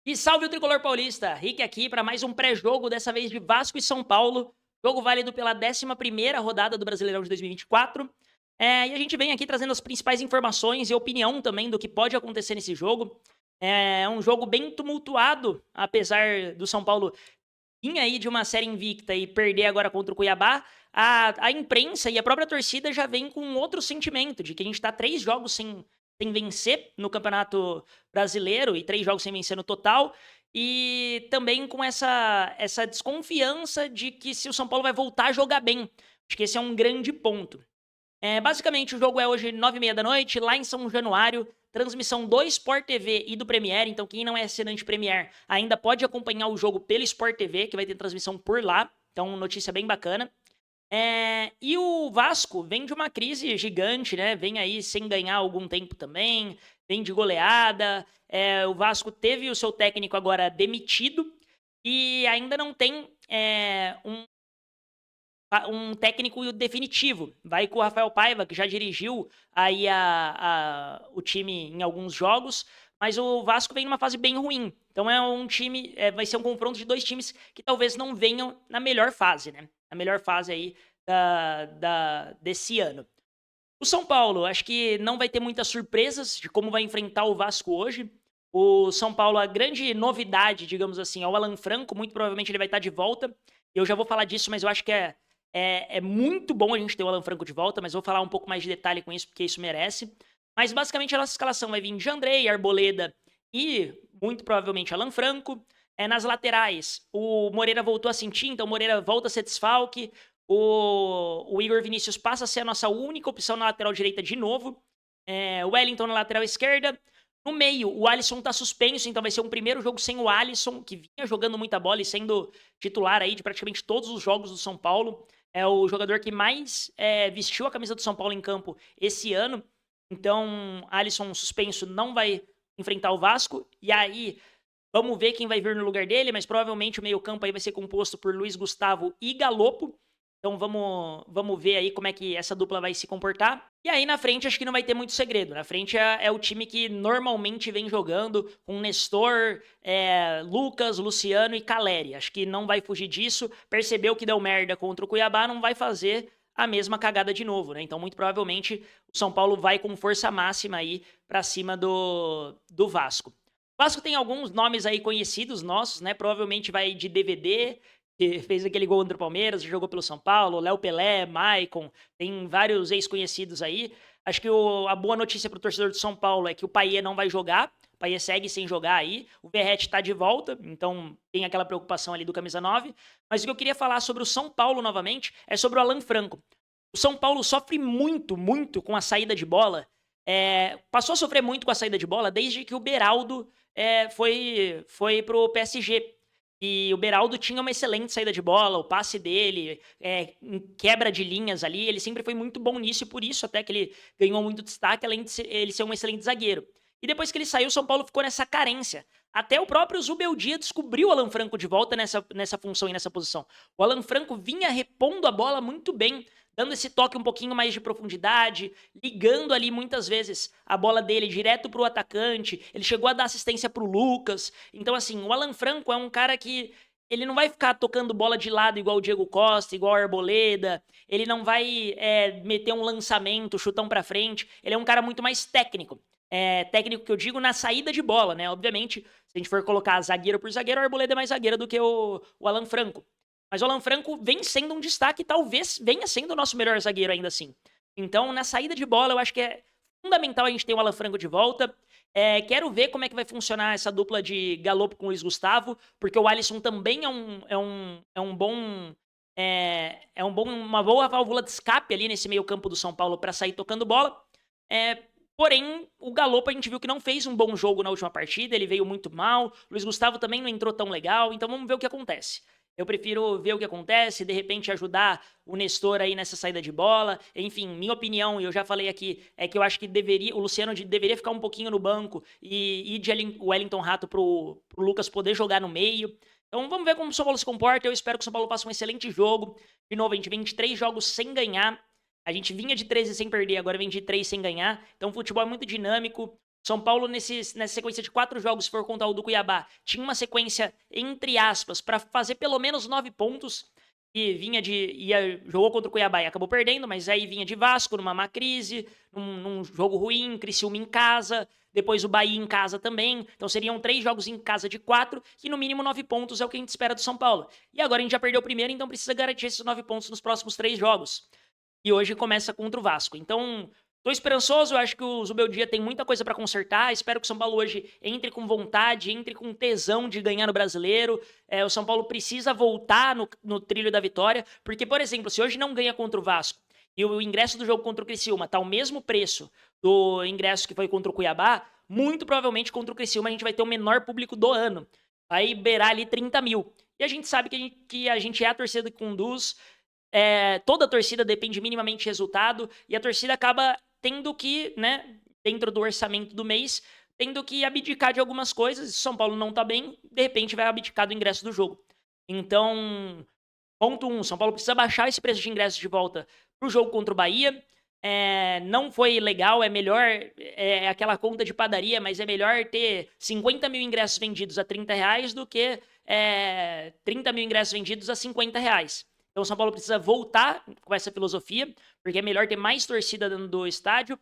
E salve o tricolor paulista! Rick aqui para mais um pré-jogo, dessa vez de Vasco e São Paulo. Jogo válido pela 11ª rodada do Brasileirão de 2024. E a gente vem aqui trazendo as principais informações e opinião também do que pode acontecer nesse jogo. É um jogo bem tumultuado, apesar do São Paulo vinha aí de uma série invicta e perder agora contra o Cuiabá. A imprensa e a própria torcida já vem com outro sentimento, de que a gente está 3 jogos sem vencer no Campeonato Brasileiro e 3 jogos sem vencer no total. E também com essa desconfiança de que se o São Paulo vai voltar a jogar bem. Acho que esse é um grande ponto. Basicamente, o jogo é hoje 9h30 da noite, lá em São Januário. Transmissão do Sport TV e do Premiere. Então, quem não é assinante Premiere ainda pode acompanhar o jogo pelo Sport TV, que vai ter transmissão por lá. Então, notícia bem bacana. E o Vasco vem de uma crise gigante, né? Vem aí sem ganhar há algum tempo também, vem de goleada. O Vasco teve o seu técnico agora demitido e ainda não tem um técnico definitivo. Vai com o Rafael Paiva, que já dirigiu aí o time em alguns jogos, mas o Vasco vem numa fase bem ruim. Então é um time, vai ser um confronto de dois times que talvez não venham na melhor fase, né? Na melhor fase aí desse ano. O São Paulo, acho que não vai ter muitas surpresas de como vai enfrentar o Vasco hoje. O São Paulo, a grande novidade, digamos assim, é o Alan Franco. Muito provavelmente ele vai estar de volta. Eu já vou falar disso, mas eu acho que é muito bom a gente ter o Alan Franco de volta, mas vou falar um pouco mais de detalhe com isso, porque isso merece. Mas basicamente a nossa escalação vai vir de Andrei, Arboleda e muito provavelmente Alan Franco. Nas laterais, o Moreira voltou a sentir, então o Moreira volta a ser desfalque. O Igor Vinícius passa a ser a nossa única opção na lateral direita de novo. O Wellington na lateral esquerda. No meio, o Alisson tá suspenso, então vai ser um primeiro jogo sem o Alisson, que vinha jogando muita bola e sendo titular aí de praticamente todos os jogos do São Paulo. É o jogador que mais vestiu a camisa do São Paulo em campo esse ano. Então, Alisson suspenso não vai enfrentar o Vasco. E aí, vamos ver quem vai vir no lugar dele, mas provavelmente o meio-campo aí vai ser composto por Luiz Gustavo e Galopo. Então vamos ver aí como é que essa dupla vai se comportar. E aí na frente acho que não vai ter muito segredo. Na frente é o time que normalmente vem jogando com Nestor, Lucas, Luciano e Caleri. Acho que não vai fugir disso. Percebeu que deu merda contra o Cuiabá, não vai fazer a mesma cagada de novo, né? Então muito provavelmente o São Paulo vai com força máxima aí pra cima do Vasco. O Vasco tem alguns nomes aí conhecidos nossos, né? Provavelmente vai de DVD, que fez aquele gol contra o Palmeiras, jogou pelo São Paulo, Léo Pelé, Maicon, tem vários ex-conhecidos aí. Acho que a boa notícia para o torcedor do São Paulo é que o Payet não vai jogar, o Payet segue sem jogar aí, o Verratti está de volta, então tem aquela preocupação ali do camisa 9. Mas o que eu queria falar sobre o São Paulo novamente é sobre o Alan Franco. O São Paulo sofre muito, muito com a saída de bola. Passou a sofrer muito com a saída de bola desde que o Beraldo foi pro PSG. E o Beraldo tinha uma excelente saída de bola, o passe dele, em quebra de linhas ali, ele sempre foi muito bom nisso e por isso até que ele ganhou muito destaque, além de ele ser um excelente zagueiro. E depois que ele saiu, o São Paulo ficou nessa carência. Até o próprio Zubeldia descobriu o Alan Franco de volta nessa função e nessa posição. O Alan Franco vinha repondo a bola muito bem, dando esse toque um pouquinho mais de profundidade, ligando ali muitas vezes a bola dele direto pro atacante. Ele chegou a dar assistência pro Lucas. Então, assim, o Alan Franco é um cara que ele não vai ficar tocando bola de lado igual o Diego Costa, igual a Arboleda. Ele não vai meter um lançamento, chutão pra frente. Ele é um cara muito mais técnico. Técnico que eu digo na saída de bola, né? Obviamente, se a gente for colocar zagueiro por zagueiro, a Arboleda é mais zagueira do que o Alan Franco. Mas o Alan Franco vem sendo um destaque, talvez venha sendo o nosso melhor zagueiro ainda assim. Então, na saída de bola, eu acho que é fundamental a gente ter o Alan Franco de volta. Quero ver como é que vai funcionar essa dupla de Galopo com o Luiz Gustavo, porque o Alisson também uma boa válvula de escape ali nesse meio campo do São Paulo para sair tocando bola. Porém, o Galopo a gente viu que não fez um bom jogo na última partida, ele veio muito mal. O Luiz Gustavo também não entrou tão legal, então vamos ver o que acontece. Eu prefiro ver o que acontece, de repente ajudar o Nestor aí nessa saída de bola. Enfim, minha opinião, e eu já falei aqui, é que eu acho que o Luciano deveria ficar um pouquinho no banco e ir de Wellington Rato pro Lucas poder jogar no meio. Então vamos ver como o São Paulo se comporta. Eu espero que o São Paulo faça um excelente jogo. De novo, a gente vem de 3 jogos sem ganhar. A gente vinha de 13 sem perder, agora vem de 3 sem ganhar. Então o futebol é muito dinâmico. São Paulo, nessa sequência de 4 jogos, se for contar o do Cuiabá, tinha uma sequência, entre aspas, para fazer pelo menos 9 pontos. E jogou contra o Cuiabá e acabou perdendo, mas aí vinha de Vasco, numa má crise, num jogo ruim, Criciúma em casa, depois o Bahia em casa também. Então seriam 3 jogos em casa de 4, que no mínimo 9 pontos é o que a gente espera do São Paulo. E agora a gente já perdeu o primeiro, então precisa garantir esses 9 pontos nos próximos 3 jogos. E hoje começa contra o Vasco. Então, tô esperançoso, eu acho que o Zubeldia tem muita coisa para consertar. Espero que o São Paulo hoje entre com vontade, entre com tesão de ganhar no Brasileiro. O São Paulo precisa voltar no trilho da vitória, porque, por exemplo, se hoje não ganha contra o Vasco e o ingresso do jogo contra o Criciúma tá o mesmo preço do ingresso que foi contra o Cuiabá, muito provavelmente contra o Criciúma a gente vai ter o menor público do ano. Vai beirar ali 30 mil. E a gente sabe que a gente é a torcida que conduz. Toda a torcida depende minimamente de resultado e a torcida acaba tendo que, né, dentro do orçamento do mês, tendo que abdicar de algumas coisas. Se São Paulo não tá bem, de repente vai abdicar do ingresso do jogo. Então, ponto 1, São Paulo precisa baixar esse preço de ingresso de volta pro jogo contra o Bahia. Não foi legal, é melhor, aquela conta de padaria, mas é melhor ter 50 mil ingressos vendidos a R$ 30 do que 30 mil ingressos vendidos a R$ 50. Então o São Paulo precisa voltar com essa filosofia, porque é melhor ter mais torcida dentro do estádio,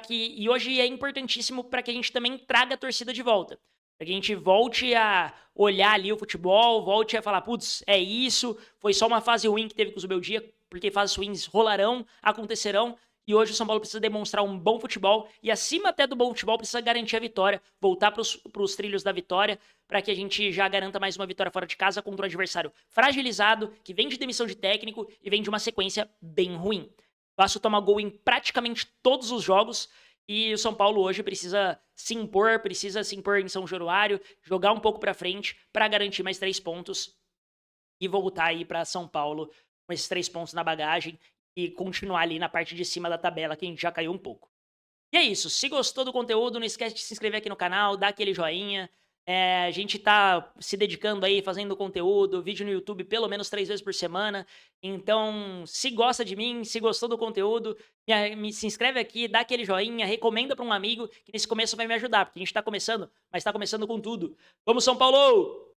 e hoje é importantíssimo para que a gente também traga a torcida de volta. Para que a gente volte a olhar ali o futebol, volte a falar, putz, é isso, foi só uma fase ruim que teve com o Zubeldia, porque fases ruins rolarão, acontecerão, e hoje o São Paulo precisa demonstrar um bom futebol, e acima até do bom futebol precisa garantir a vitória, voltar para os trilhos da vitória, para que a gente já garanta mais uma vitória fora de casa contra um adversário fragilizado, que vem de demissão de técnico e vem de uma sequência bem ruim. O Vasco toma gol em praticamente todos os jogos, e o São Paulo hoje precisa se impor em São Januário, jogar um pouco para frente para garantir mais 3 pontos e voltar aí para São Paulo com esses 3 pontos na bagagem e continuar ali na parte de cima da tabela, que a gente já caiu um pouco. E é isso. Se gostou do conteúdo, não esquece de se inscrever aqui no canal, dar aquele joinha. A gente tá se dedicando aí, fazendo conteúdo, vídeo no YouTube pelo menos 3 vezes por semana. Então, se gosta de mim, se gostou do conteúdo, se inscreve aqui, dá aquele joinha, recomenda para um amigo, que nesse começo vai me ajudar, porque a gente tá começando, mas tá começando com tudo. Vamos, São Paulo!